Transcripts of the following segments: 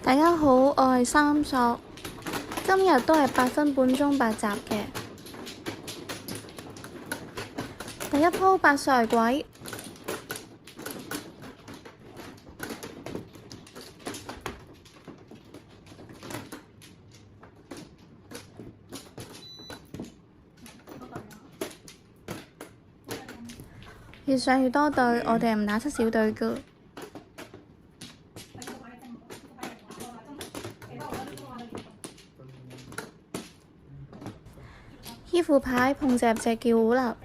大家好，我係三索，今日都係8分半鐘8集嘅。第一鋪8衰鬼，越上越多隊，我哋係唔打七小隊㗎。依副牌碰隻叫糊啦，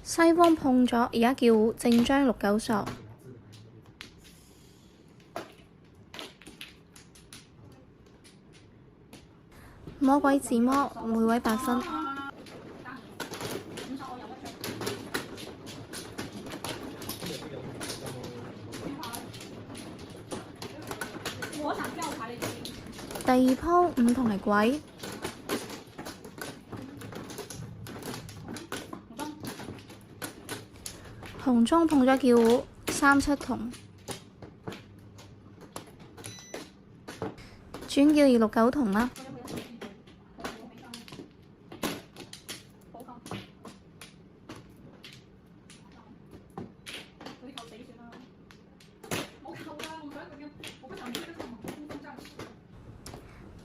西方碰咗，而家叫糊，正張6、9索。魔鬼自摸，每位8分。第二鋪5同係鬼，紅中碰咗叫糊，3、7同，轉叫2、6、9同啦。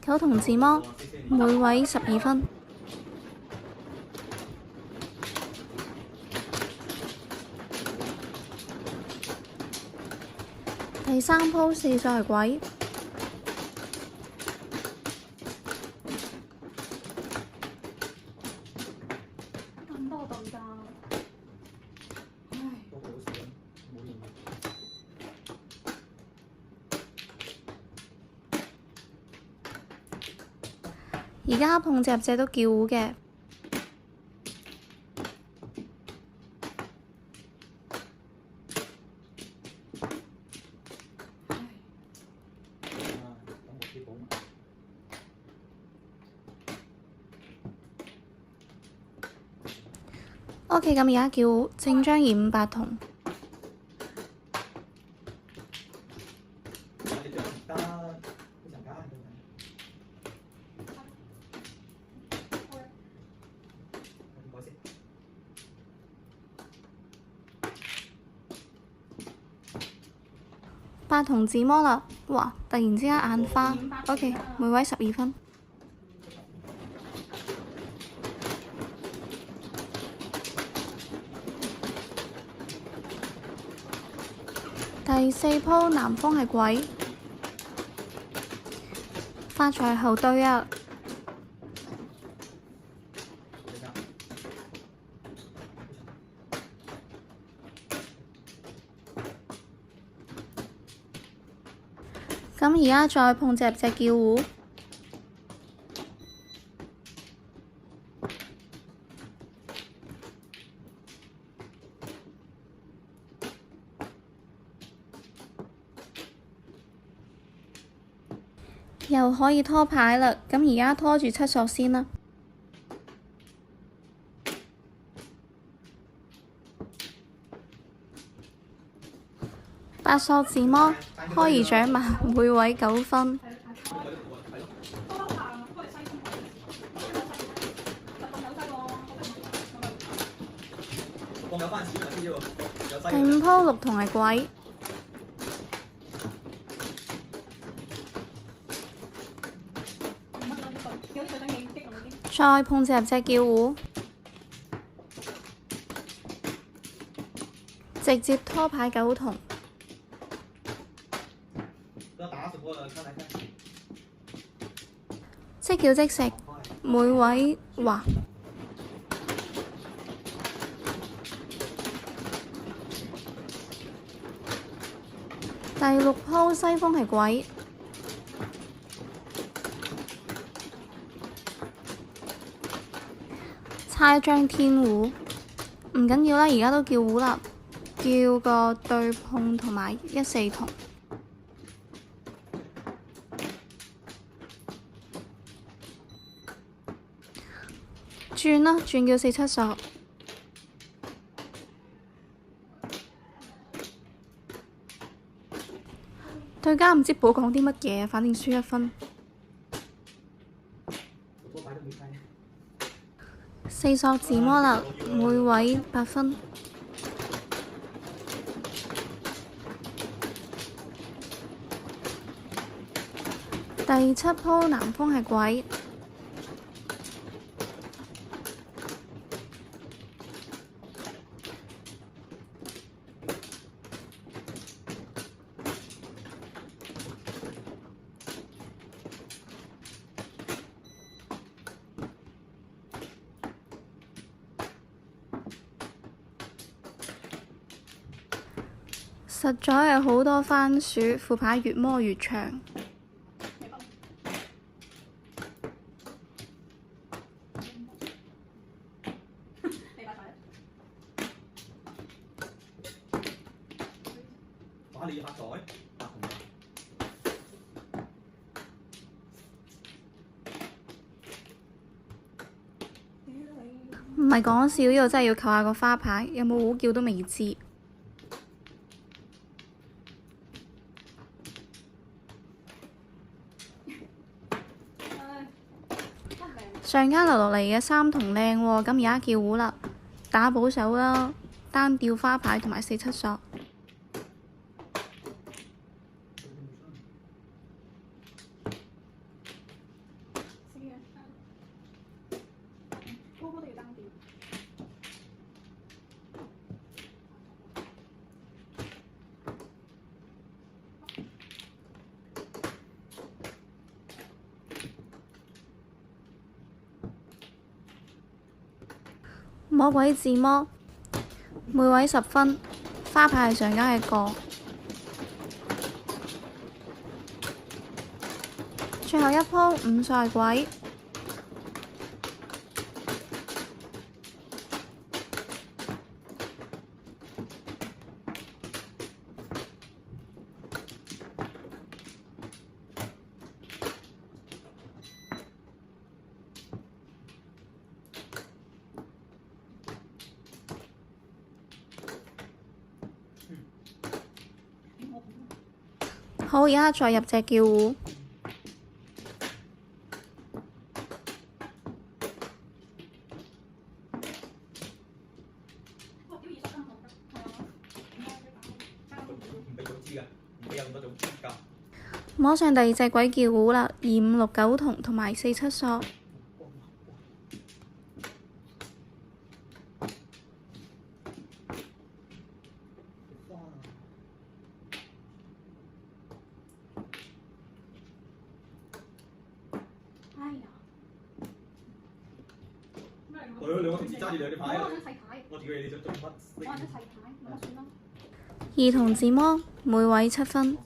9同自摸，每位12分。第三鋪4衰係鬼，咁多隊㗎，而家碰隻都叫糊嘅。OK， 咁而家叫糊，正張2、5、8同。8同自摸啦，哇！突然之間眼花。OK， 每位12分。第四鋪南風係鬼，發財後對啊！咁而家再碰隻叫糊，又可以拖牌啦。咁而家拖住7索先啦。8索自摸，開而獎碼，每位9分。第5鋪6同係鬼，再碰隻叫糊，直接拖牌9同。即叫即食，每位哇！第6鋪西風係鬼，猜張天胡，唔緊要啦，而家都叫糊啦，叫個對碰同埋1、4同。轉啦，轉叫4、7索。對家唔知寶講啲乜嘢，反正輸1分。4索自摸啦，每位8分。第7鋪南風係鬼。實在係好多番薯，副牌越摸越長。唔係講笑，呢個真係要求下個花牌，有冇好叫都未知。上家留落嚟嘅3同靚喎，咁而家叫胡啦，打保守啦，單吊花牌同埋4、7索。魔鬼自摸，每位10分，花牌係上家嘅個。最後一鋪5索係鬼。好，而家再入隻叫胡。摸上第2隻鬼叫胡啦，2、5、6、9同同埋4、7索。我哋兩個同時揸住兩隻牌，我自己你想做乜？兒童自摸，每位7分。